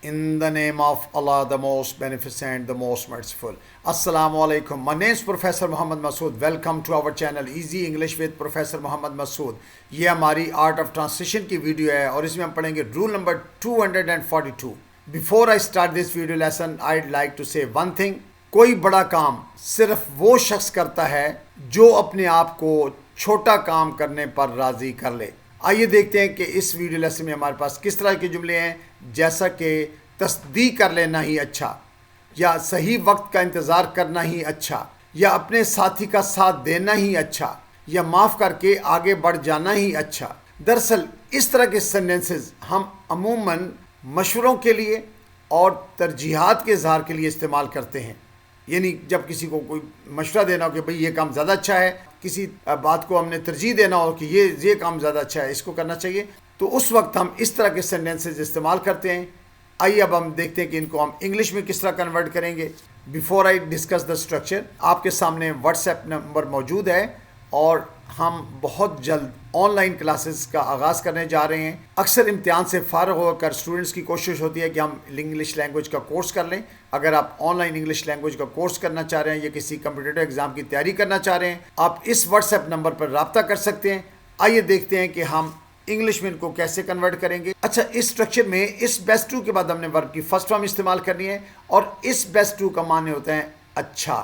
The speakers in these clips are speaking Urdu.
In the name of Allah, the most beneficent, the most merciful. Assalamu alaikum. My name is Professor Muhammad Masood. Welcome to our channel Easy English with Professor Muhammad Masood. یہ ہماری آرٹ آف ٹرانسلیشن کی ویڈیو ہے اور اس میں ہم پڑھیں گے roll number 242. Before I start this video lesson, I'd like to say one thing. کوئی بڑا کام صرف وہ شخص کرتا ہے جو اپنے آپ کو چھوٹا کام کرنے پر راضی کر لے. آئیے دیکھتے ہیں کہ اس ویڈیو لیسن میں ہمارے پاس کس طرح کے جملے ہیں، جیسا کہ تصدیق کر لینا ہی اچھا، یا صحیح وقت کا انتظار کرنا ہی اچھا، یا اپنے ساتھی کا ساتھ دینا ہی اچھا، یا معاف کر کے آگے بڑھ جانا ہی اچھا. دراصل اس طرح کے سینٹنسز ہم عموماً مشوروں کے لیے اور ترجیحات کے اظہار کے لیے استعمال کرتے ہیں. یعنی جب کسی کو کوئی مشورہ دینا ہو کہ بھئی یہ کام زیادہ اچھا ہے، کسی بات کو ہم نے ترجیح دینا ہو کہ یہ کام زیادہ اچھا ہے، اس کو کرنا چاہیے، تو اس وقت ہم اس طرح کے سینٹنسز استعمال کرتے ہیں. آئیے اب ہم دیکھتے ہیں کہ ان کو ہم انگلش میں کس طرح کنورٹ کریں گے. Before I discuss the structure, آپ کے سامنے واٹس ایپ نمبر موجود ہے اور ہم بہت جلد آن لائن کلاسز کا آغاز کرنے جا رہے ہیں. اکثر امتحان سے فارغ ہو کر اسٹوڈنٹس کی کوشش ہوتی ہے کہ ہم انگلش لینگویج کا کورس کر لیں. اگر آپ آن لائن انگلش لینگویج کا کورس کرنا چاہ رہے ہیں یا کسی کمپٹیٹیو ایگزام کی تیاری کرنا چاہ رہے ہیں، آپ اس واٹس ایپ نمبر پر رابطہ کر سکتے ہیں. آئیے دیکھتے ہیں کہ ہم انگلش میں ان کو کیسے کنورٹ کریں گے. اچھا، اس اسٹرکچر میں اس بیسٹ ٹو کے بعد ہم نے ورب کی فرسٹ فارم استعمال کرنی ہے، اور اس بیسٹ ٹو کا معنی ہوتا ہے اچھا،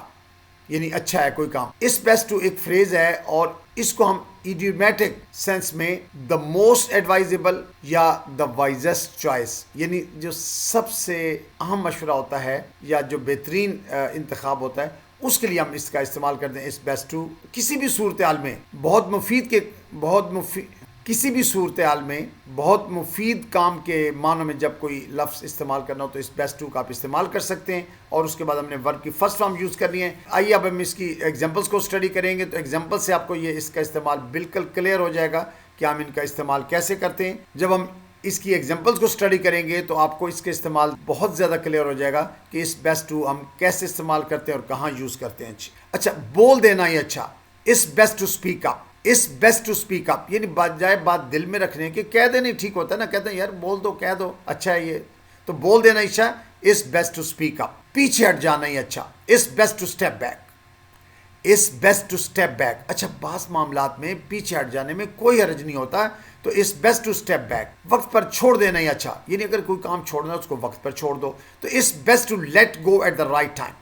یعنی اچھا ہے کوئی کام. اس بیسٹ ٹو ایک فریز ہے اور اس کو ہم ایڈیومیٹک سینس میں دا موسٹ ایڈوائزیبل یا دا وائزسٹ چوائس، یعنی جو سب سے اہم مشورہ ہوتا ہے یا جو بہترین انتخاب ہوتا ہے، اس کے لیے ہم اس کا استعمال کرتے ہیں. اس بیسٹ ٹو کسی بھی صورتحال میں کسی بھی صورتحال میں بہت مفید کام کے معنوں میں جب کوئی لفظ استعمال کرنا ہو تو اس بیسٹ ٹو کا آپ استعمال کر سکتے ہیں. اور اس کے بعد ہم نے ورب کی فرسٹ فارم یوز کرنی ہے. آئیے اب ہم اس کی ایگزامپلس کو اسٹڈی کریں گے، تو ایگزامپل سے آپ کو اس کا استعمال بالکل کلیئر ہو جائے گا کہ ہم ان کا استعمال کیسے کرتے ہیں. جب ہم اس کی ایگزامپلس کو اسٹڈی کریں گے تو آپ کو اس کے استعمال بہت زیادہ کلیئر ہو جائے گا کہ اس بیسٹ ٹو ہم کیسے استعمال کرتے ہیں اور کہاں یوز کرتے ہیں. اچھا، بول دینا ہی اچھا. اس best to speak up. It's best to speak up یعنی بجائے بات دل میں رکھنے کہ کہہ دینا ٹھیک ہوتا ہے نا، کہتے ہیں یار بول دو، کہہ دو، اچھا ہے یہ، تو بول دینا اچھا. اس بیسٹ ٹو اسپیک اپ. پیچھے ہٹ جانا ہی اچھا. اس best to step back. It's best to step back. اچھا، بعض معاملات میں پیچھے ہٹ جانے میں کوئی حرج نہیں ہوتا، تو اس بیسٹ ٹو اسٹیپ بیک. وقت پر چھوڑ دینا ہی اچھا، یعنی اگر کوئی کام چھوڑنا ہے اس کو وقت پر چھوڑ دو. تو اس best to let go at the right time.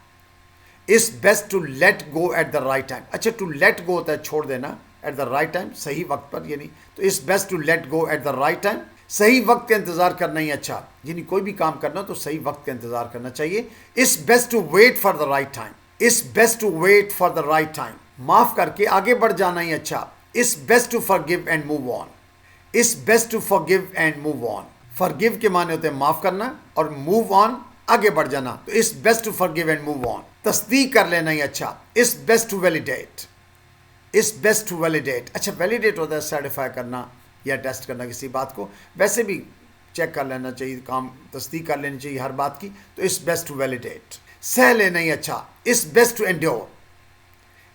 It's best to let go at the right time. اچھا، ٹو لیٹ گو ہوتا ہے چھوڑ دینا، ایٹ دا رائٹ ٹائم صحیح وقت پر، یعنی تو اس best to let go at the right time. صحیح وقت کا انتظار کرنا ہی اچھا، یعنی کوئی بھی کام کرنا تو صحیح وقت کا انتظار کرنا چاہیے. It's best to wait for the right time. It's best to wait for the right time. معاف کر کے آگے بڑھ جانا ہی اچھا. اس best to forgive and move on. It's best to forgive and move on. Forgive کے معنی ہوتے ہیں معاف کرنا، اور موو آن آگے بڑھ جانا. تو اس best to forgive and move on. تصدیق کر لینا ہی اچھا. اس best to validate. Is best to validate. اچھا، ویلیڈیٹ ہوتا ہے سرٹیفائی کرنا یا ٹیسٹ کرنا کسی بات کو. ویسے بھی چیک کر لینا چاہیے، کام تصدیق کر لینی چاہیے ہر بات کی. تو اس بیسٹ ٹو ویلیڈیٹ. سہ لینا ہی اچھا. اس best to endure.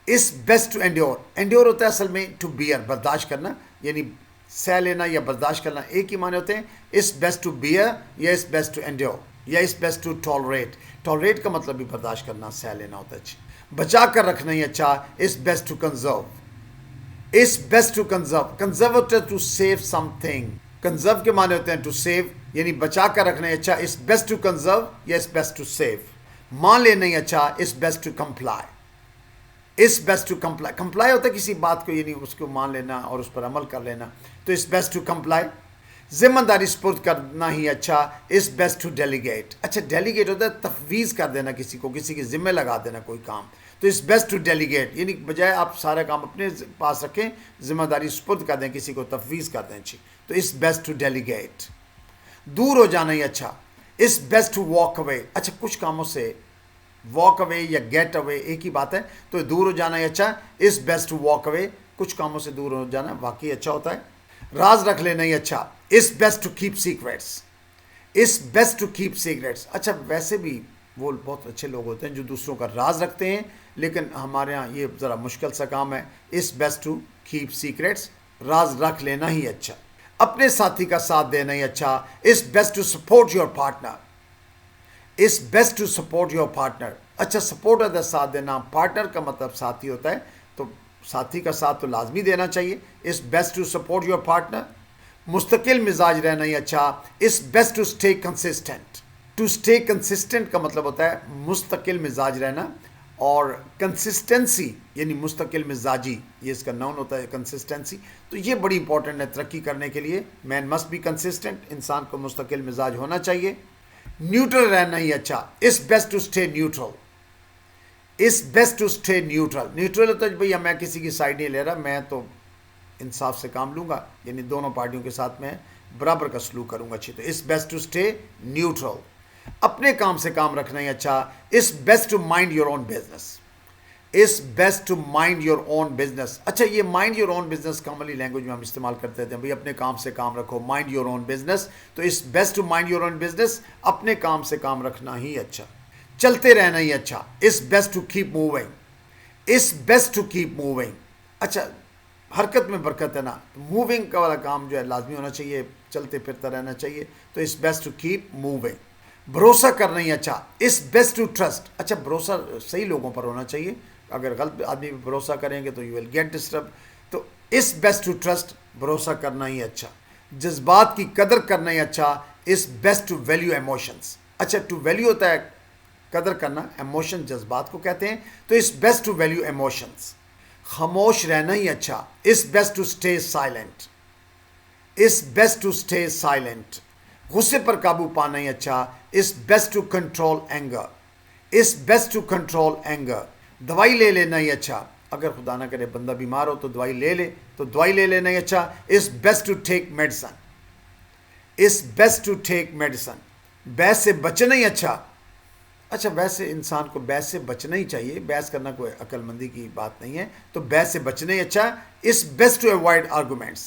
It's best to endure. Endure ہوتا ہے اصل میں ٹو بیئر، برداشت کرنا، یعنی سہ لینا یا برداشت کرنا ایک ہی معنی ہوتے ہیں. اس بیسٹ ٹو بیئر یا اس بیسٹ ٹو انڈیور یا اس بیسٹ ٹو ٹالریٹ. ٹالریٹ کا مطلب بھی برداشت کرنا، سہ لینا ہوتا ہے. اچھا، بچا کر رکھنا ہی اچھا. اس best to conserve. It's best to conserve. Conserve ہوتا ہے to save something. Conserve کے معنی ہوتے ہیں ٹو سیو، یعنی بچا کر رکھنا ہی اچھا. اس بیسٹ ٹو کنزرو یا اس بیسٹ ٹو سیو. مان لینا ہی اچھا. اس best to comply. It's best to comply. Comply ہوتا ہے کسی بات کو، یعنی اس کو مان لینا اور اس پر عمل کر لینا. تو اس بیسٹ ٹو کمپلائی. ذمہ داری سپرد کرنا ہی اچھا. اس بیسٹ ٹو ڈیلیگیٹ. اچھا، ڈیلیگیٹ ہوتا ہے تفویض کر دینا کسی کو، کسی کے ذمہ لگا دینا کوئی کام. تو اس بیسٹ ٹو ڈیلیگیٹ، یعنی بجائے آپ سارا کام اپنے پاس رکھیں، ذمہ داری سپرد کر دیں، کسی کو تفویض کر دیں. اچھی، تو اس بیسٹ ٹو ڈیلیگیٹ. دور ہو جانا ہی اچھا. اس بیسٹ ٹو واک اوے. اچھا، کچھ کاموں سے واک اوے یا گیٹ اوے ایک ہی بات ہے، تو دور ہو جانا ہی اچھا. اس بیسٹ ٹو واک اوے. کچھ کاموں سے دور ہو جانا واقعی اچھا ہوتا ہے. راز رکھ لینا ہی اچھا. اس best to keep secrets. It's best to keep secrets. اچھا، ویسے بھی وہ بہت اچھے لوگ ہوتے ہیں جو دوسروں کا راز رکھتے ہیں، لیکن ہمارے ہاں یہ ذرا مشکل سا کام ہے. اس بیسٹ ٹو کیپ سیکریٹس. راز رکھ لینا ہی اچھا. اپنے ساتھی کا ساتھ دینا ہی اچھا. اس best to support your partner. It's best to support your partner. اچھا سپورٹ ادا ساتھ دینا, پارٹنر کا مطلب ساتھی ہوتا ہے, تو ساتھی کا ساتھ تو لازمی دینا چاہیے. It's best to support your partner. مستقل مزاج رہنا ہی اچھا. It's best to stay consistent. To stay consistent کا مطلب ہوتا ہے مستقل مزاج رہنا, اور کنسسٹنسی یعنی مستقل مزاجی, یہ اس کا ناؤن ہوتا ہے کنسسٹنسی. تو یہ بڑی امپورٹنٹ ہے ترقی کرنے کے لیے. مین مسٹ بی کنسسٹنٹ, انسان کو مستقل مزاج ہونا چاہیے. نیوٹرل رہنا ہی اچھا. It's best to stay neutral. It's best to stay neutral. Neutral ہوتا ہے بھئی میں کسی کی سائڈ نہیں لے رہا, میں تو انصاف سے کام لوں گا, یعنی دونوں پارٹیوں کے ساتھ میں برابر کا سلوک کروں گا اچھی. تو It's best to stay neutral. اپنے کام سے کام رکھنا ہی اچھا. It's best to mind your own business. It's best to mind your own business. اچھا یہ mind your own business commonly language میں ہم استعمال کرتے ہیں بھئی اپنے کام سے کام رکھو, mind your own business. تو It's best to mind your own business. اپنے کام سے کام رکھنا ہی اچھا. چلتے رہنا ہی اچھا. It's best to keep moving. It's best to keep moving. اچھا حرکت میں برکت ہے نا, موونگ کا والا کام جو ہے لازمی ہونا چاہیے, چلتے پھرتا رہنا چاہیے. تو It's best to keep moving. بھروسہ کرنا ہی اچھا. It's best to trust. اچھا بھروسہ صحیح لوگوں پر ہونا چاہیے, اگر غلط آدمی پہ بھروسہ کریں گے تو you will get disturbed. تو It's best to trust. بھروسہ کرنا ہی اچھا. جذبات کی قدر کرنا ہی اچھا. It's best to value emotions. اچھا to value ہوتا ہے قدر کرنا, ایموشن جذبات کو کہتے ہیں. تو It's best to value emotions. خاموش رہنا ہی اچھا. It's best to stay silent. It's best to stay silent. غصے پر قابو پانا ہی اچھا. It's best to control anger. It's best to control anger. دوائی لے لینا ہی اچھا. اگر خدا نہ کرے بندہ بیمار ہو تو دوائی لے لے, تو دوائی لے لینا ہی اچھا. It's best to take medicine. It's best to take medicine. بحث سے بچنا ہی اچھا. اچھا ویسے انسان کو بحث سے بچنا ہی چاہیے, بحث کرنا کوئی عقل مندی کی بات نہیں ہے, تو بحث سے بچنا ہی اچھا. It's best to avoid arguments.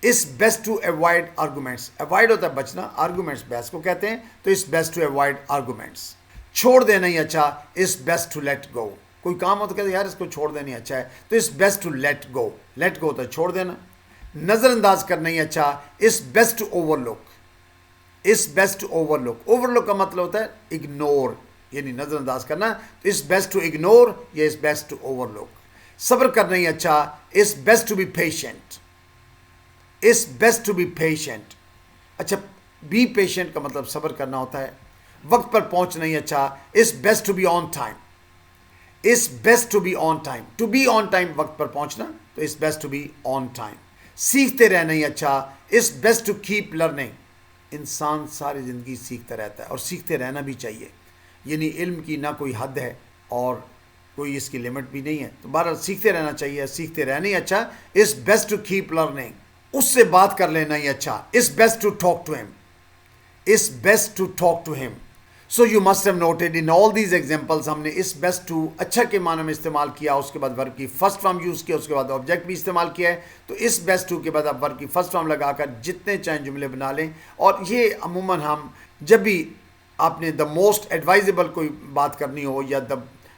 It's best to avoid arguments. Avoid ہوتا ہے بچنا, arguments بحث کو کہتے ہیں. تو It's best to avoid arguments. چھوڑ دینا ہی اچھا. It's best to let go. کوئی کام ہو تو کہتے ہیں یار اس کو چھوڑ دینا ہی اچھا ہے, تو It's best to let go. Let go ہوتا ہے چھوڑ دینا. نظر انداز کرنا ہی اچھا. It's best to overlook. It's best to overlook. Overlook کا مطلب ہوتا ہے ignore, یعنی نظر انداز کرنا. تو It's best to ignore یا It's best to overlook. صبر کرنا ہی اچھا. It's best to be patient. It's best to be patient. اچھا be patient کا مطلب صبر کرنا ہوتا ہے. وقت پر پہنچنا ہی اچھا. It's best to be on time. It's best to be on time. To be on time وقت پر پہنچنا, تو It's best to be on time. سیکھتے رہنا ہی اچھا. It's best to keep learning. انسان ساری زندگی سیکھتا رہتا ہے اور سیکھتے رہنا بھی چاہیے, یعنی علم کی نہ کوئی حد ہے اور کوئی اس کی لمٹ بھی نہیں ہے. تو بہرحال سیکھتے رہنا چاہیے, سیکھتے رہنا ہی اچھا. It's best to keep learning. اس سے بات کر لینا ہی اچھا. It's best to talk to him. It's best to talk to him. So you must have noted in all these examples ہم نے It's best to اچھا کے معنی میں استعمال کیا, اس کے بعد ورب کی فرسٹ فارم یوز کیا, اس کے بعد آبجیکٹ بھی استعمال کیا ہے. تو It's best to کے بعد آپ ورب کی فرسٹ فارم لگا کر جتنے چاہیں جملے بنا لیں. اور یہ عموماً ہم جب بھی آپ نے دا موسٹ ایڈوائزیبل کوئی بات کرنی ہو, یا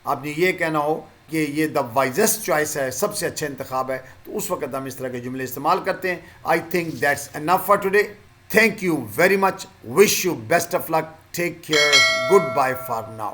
آپ نے یہ کہنا ہو کہ یہ دا وائزسٹ چوائس ہے, سب سے اچھا انتخاب ہے, تو اس وقت ہم اس طرح کے جملے استعمال کرتے ہیں. I think that's enough for today. Thank you very much. Wish you best of luck. Take care. Goodbye for now.